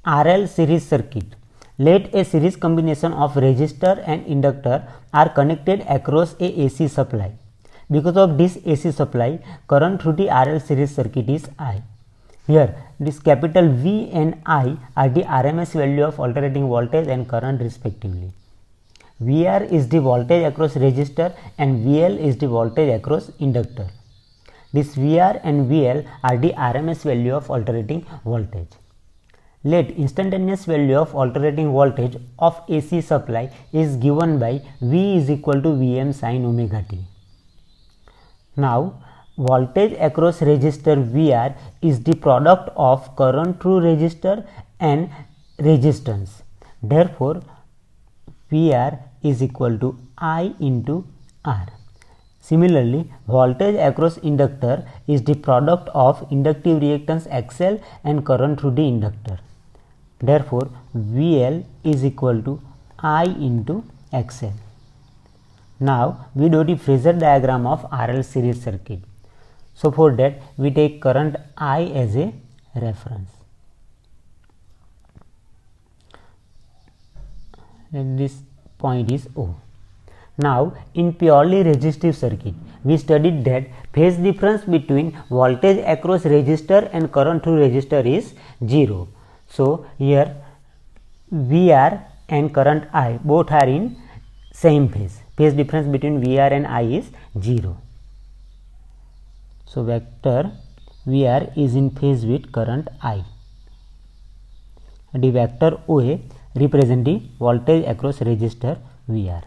RL series circuit. Let a series combination of resistor and inductor are connected across a AC supply. Because of this AC supply, current through the RL series circuit is I. Here, this capital V and I are the RMS value of alternating voltage and current respectively. VR is the voltage across resistor and VL is the voltage across inductor. This VR and VL are the RMS value of alternating voltage. Let instantaneous value of alternating voltage of AC supply is given by V is equal to Vm sin omega t. Now, voltage across resistor VR is the product of current through resistor and resistance. Therefore, VR is equal to I into R. Similarly, voltage across inductor is the product of inductive reactance XL and current through the inductor. Therefore, VL is equal to I into XL. Now, we do the phasor diagram of RL series circuit. So, for that we take current I as a reference. And this point is O. Now, in purely resistive circuit, we studied that phase difference between voltage across resistor and current through resistor is 0. So, here VR and current I both are in same phase. Phase difference between VR and I is 0. So, vector VR is in phase with current I. The vector OA represent the voltage across resistor VR.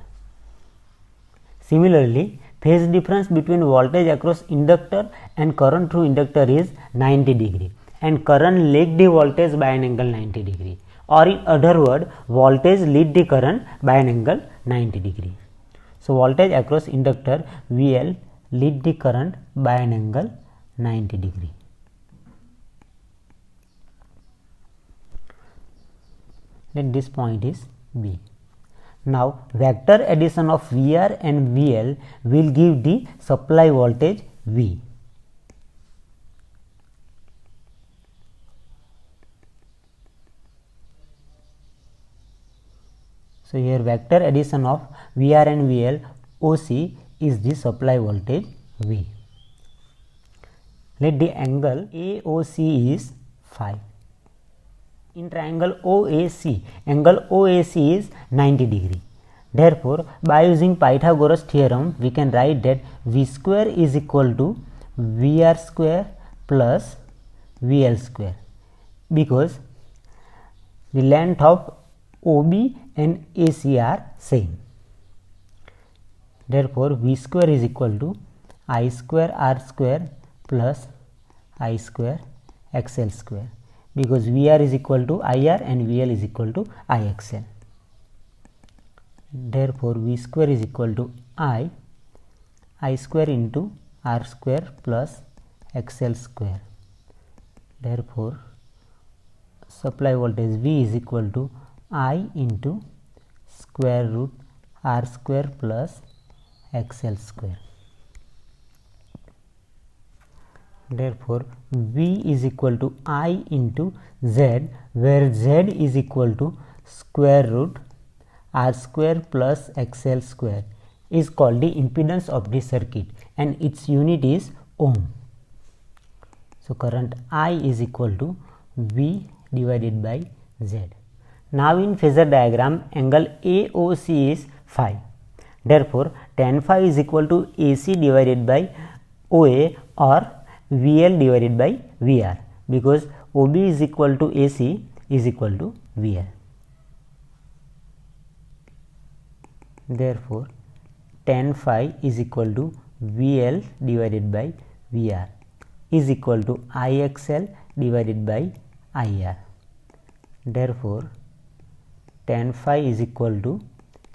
Similarly, phase difference between voltage across inductor and current through inductor is 90 degree and current lag the voltage by an angle 90 degree, or in other word, voltage lead the current by an angle 90 degree. So, voltage across inductor VL lead the current by an angle 90 degree. Then this point is B. Now, vector addition of VR and VL will give the supply voltage V. So, here vector addition of VR and VL OC is the supply voltage V. Let the angle AOC is phi. In triangle OAC, angle OAC is 90 degree. Therefore, by using Pythagoras theorem, we can write that V square is equal to VR square plus VL square, because the length of OB and AC are same. Therefore, V square is equal to I square R square plus I square XL square, because VR is equal to IR and VL is equal to IXL. Therefore, V square is equal to I square into R square plus XL square. Therefore, supply voltage V is equal to I into square root R square plus XL square. Therefore, V is equal to I into Z, where Z is equal to square root R square plus XL square is called the impedance of the circuit and its unit is ohm. So, current I is equal to V divided by Z. Now, in phasor diagram, angle AOC is phi. Therefore, tan phi is equal to AC divided by OA or VL divided by VR, because OB is equal to AC is equal to VL. Therefore, tan phi is equal to VL divided by VR is equal to IXL divided by IR. Therefore, tan phi is equal to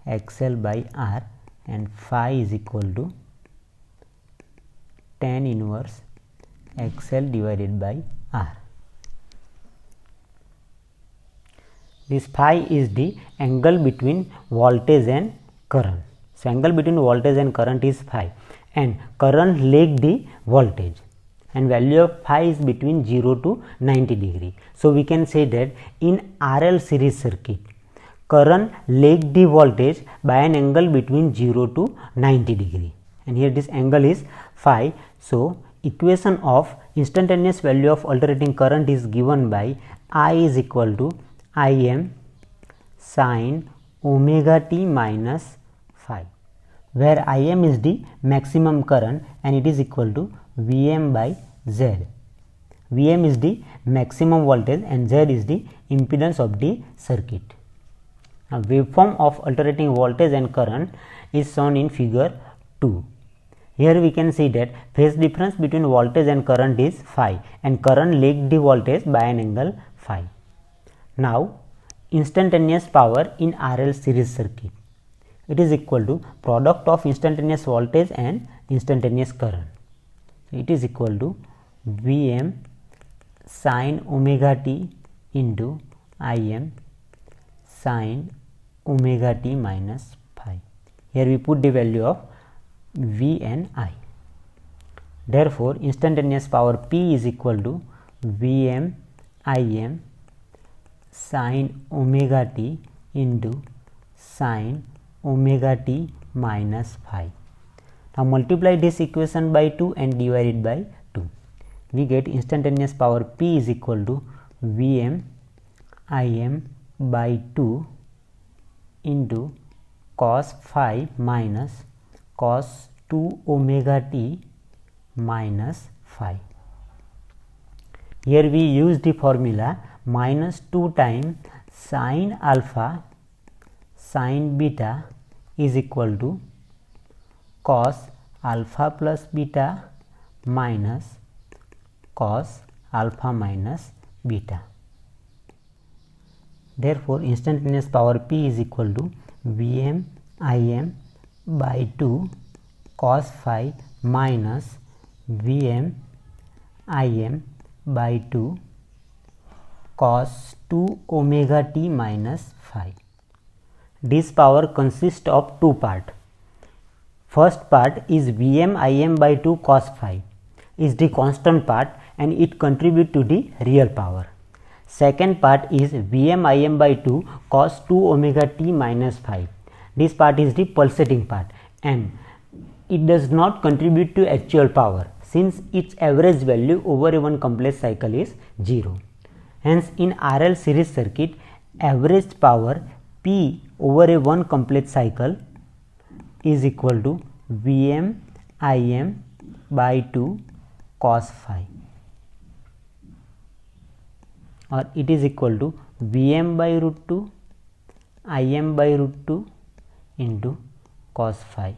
XL by R and phi is equal to tan inverse XL divided by R. This phi is the angle between voltage and current. So, angle between voltage and current is phi, and current lag the voltage. and value of phi is between 0 to 90 degree. So we can say that in RL series circuit, current lag the voltage by an angle between 0 to 90 degree, and here this angle is phi. So equation of instantaneous value of alternating current is given by I is equal to Im sin omega t minus phi, where Im is the maximum current and it is equal to Vm by Z. Vm is the maximum voltage and Z is the impedance of the circuit. Now, waveform of alternating voltage and current is shown in figure 2. Here we can see that phase difference between voltage and current is phi and current lag the voltage by an angle phi. Now, instantaneous power in RL series circuit, it is equal to product of instantaneous voltage and instantaneous current. It is equal to Vm sin omega t into Im sin omega t minus phi. Here we put the value of V and I. Therefore, instantaneous power P is equal to Vm Im sin omega t into sin omega t minus phi. Now multiply this equation by 2 and divide it by 2. We get instantaneous power P is equal to Vm Im by 2 into cos phi minus cos 2 omega t minus phi. Here we use the formula minus 2 times sin alpha sin beta is equal to cos alpha plus beta minus cos alpha minus beta. Therefore, instantaneous power P is equal to Vm Im by 2 cos phi minus Vm Im by 2 cos 2 omega t minus phi. This power consists of two parts. First part is Vm Im by 2 cos phi is the constant part and it contributes to the real power. Second part is Vm Im by 2 cos 2 omega t minus phi. This part is the pulsating part and it does not contribute to actual power since its average value over a one complex cycle is 0. Hence, in RL series circuit, average power P over a one complex cycle is equal to Vm Im by 2 cos phi, or it is equal to Vm by root 2 Im by root 2 into cos phi.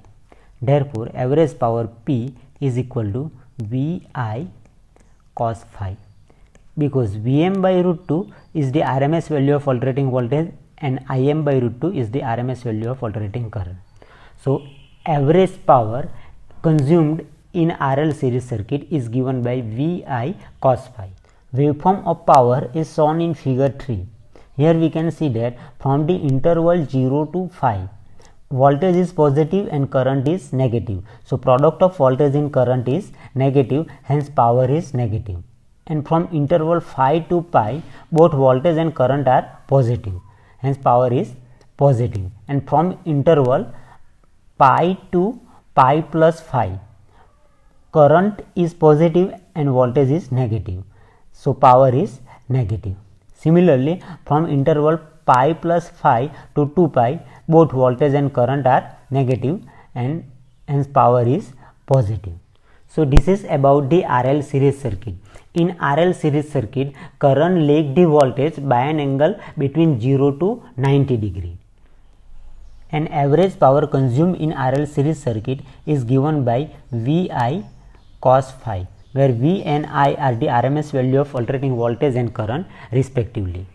Therefore, average power P is equal to Vi cos phi, because Vm by root 2 is the RMS value of alternating voltage and Im by root 2 is the RMS value of alternating current. So, average power consumed in RL series circuit is given by Vi cos phi. Waveform of power is shown in figure 3. Here we can see that from the interval 0 to 5, voltage is positive and current is negative. So, product of voltage and current is negative, hence power is negative. And from interval phi to pi, both voltage and current are positive, hence power is positive. And from interval pi to pi plus phi, current is positive and voltage is negative. So, power is negative. Similarly, from interval pi plus phi to 2 pi, both voltage and current are negative and hence power is positive. So, this is about the RL series circuit. In RL series circuit, current lag the voltage by an angle between 0 to 90 degree. And average power consumed in RL series circuit is given by Vi cos phi, where V and I are the RMS value of alternating voltage and current respectively.